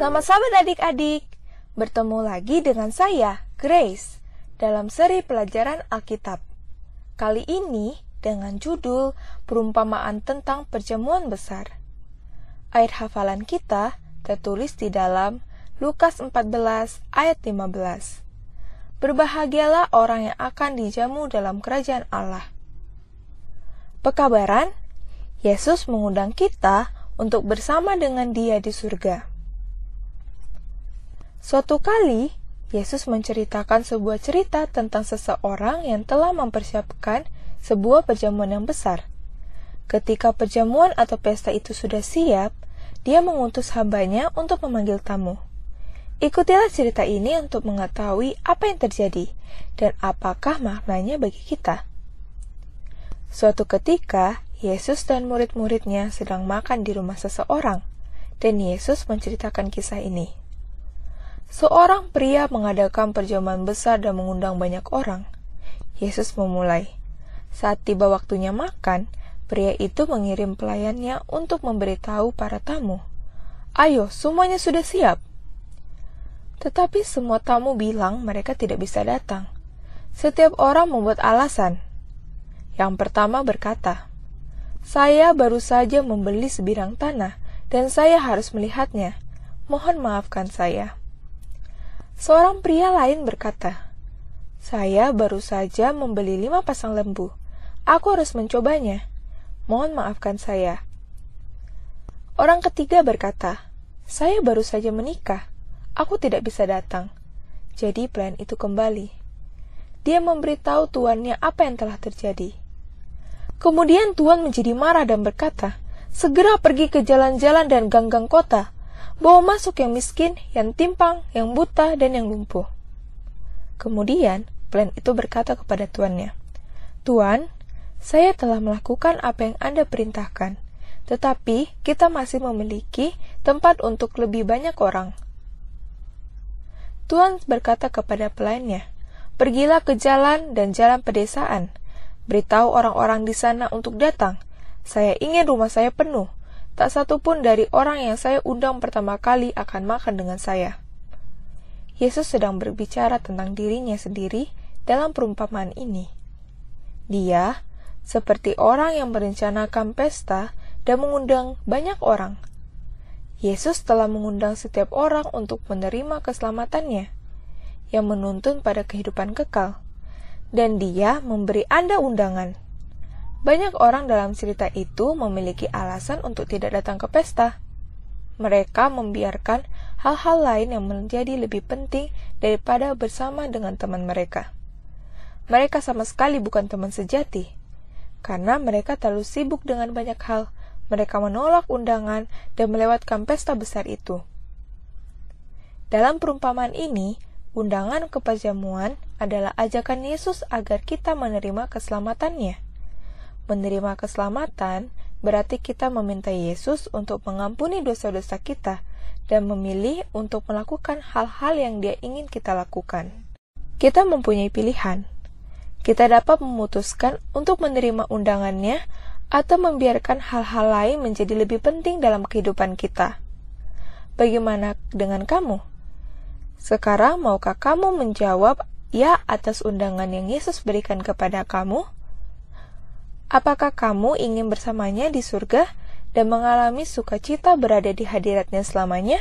Selamat sahabat adik-adik, bertemu lagi dengan saya, Grace, dalam seri pelajaran Alkitab. Kali ini dengan judul perumpamaan tentang perjamuan besar. Ayat hafalan kita tertulis di dalam Lukas 14 ayat 15. Berbahagialah orang yang akan dijamu dalam kerajaan Allah. Pekabaran, Yesus mengundang kita untuk bersama dengan Dia di surga. Suatu kali, Yesus menceritakan sebuah cerita tentang seseorang yang telah mempersiapkan sebuah perjamuan yang besar. Ketika perjamuan atau pesta itu sudah siap, Dia mengutus hambanya untuk memanggil tamu. Ikutilah cerita ini untuk mengetahui apa yang terjadi dan apakah maknanya bagi kita. Suatu ketika, Yesus dan murid-muridnya sedang makan di rumah seseorang, dan Yesus menceritakan kisah ini. Seorang pria mengadakan perjamuan besar dan mengundang banyak orang. Yesus memulai. Saat tiba waktunya makan, pria itu mengirim pelayannya untuk memberitahu para tamu, "Ayo, semuanya sudah siap." Tetapi semua tamu bilang mereka tidak bisa datang. Setiap orang membuat alasan. Yang pertama berkata, "Saya baru saja membeli sebidang tanah, dan saya harus melihatnya. Mohon maafkan saya." Seorang pria lain berkata, "Saya baru saja membeli 5 pasang lembu. Aku harus mencobanya. Mohon maafkan saya." Orang ketiga berkata, "Saya baru saja menikah. Aku tidak bisa datang." Jadi pelayan itu kembali. Dia memberitahu tuannya apa yang telah terjadi. Kemudian tuan menjadi marah dan berkata, "Segera pergi ke jalan-jalan dan gang-gang kota. Bawa masuk yang miskin, yang timpang, yang buta, dan yang lumpuh." Kemudian, pelayan itu berkata kepada tuannya, "Tuan, saya telah melakukan apa yang Anda perintahkan, tetapi kita masih memiliki tempat untuk lebih banyak orang." Tuan berkata kepada pelayannya, "Pergilah ke jalan dan jalan pedesaan. Beritahu orang-orang di sana untuk datang. Saya ingin rumah saya penuh. Tak satu pun dari orang yang saya undang pertama kali akan makan dengan saya." Yesus sedang berbicara tentang dirinya sendiri dalam perumpamaan ini. Dia seperti orang yang merencanakan pesta dan mengundang banyak orang. Yesus telah mengundang setiap orang untuk menerima keselamatannya, yang menuntun pada kehidupan kekal. Dan Dia memberi Anda undangan. Banyak orang dalam cerita itu memiliki alasan untuk tidak datang ke pesta. Mereka membiarkan hal-hal lain yang menjadi lebih penting daripada bersama dengan teman mereka. Mereka sama sekali bukan teman sejati. Karena mereka terlalu sibuk dengan banyak hal, mereka menolak undangan dan melewatkan pesta besar itu. Dalam perumpamaan ini, undangan ke perjamuan adalah ajakan Yesus agar kita menerima keselamatannya. Menerima keselamatan berarti kita meminta Yesus untuk mengampuni dosa-dosa kita dan memilih untuk melakukan hal-hal yang Dia ingin kita lakukan. Kita mempunyai pilihan. Kita dapat memutuskan untuk menerima undangannya atau membiarkan hal-hal lain menjadi lebih penting dalam kehidupan kita. Bagaimana dengan kamu? Sekarang maukah kamu menjawab ya atas undangan yang Yesus berikan kepada kamu? Apakah kamu ingin bersamanya di surga dan mengalami sukacita berada di hadiratnya selamanya?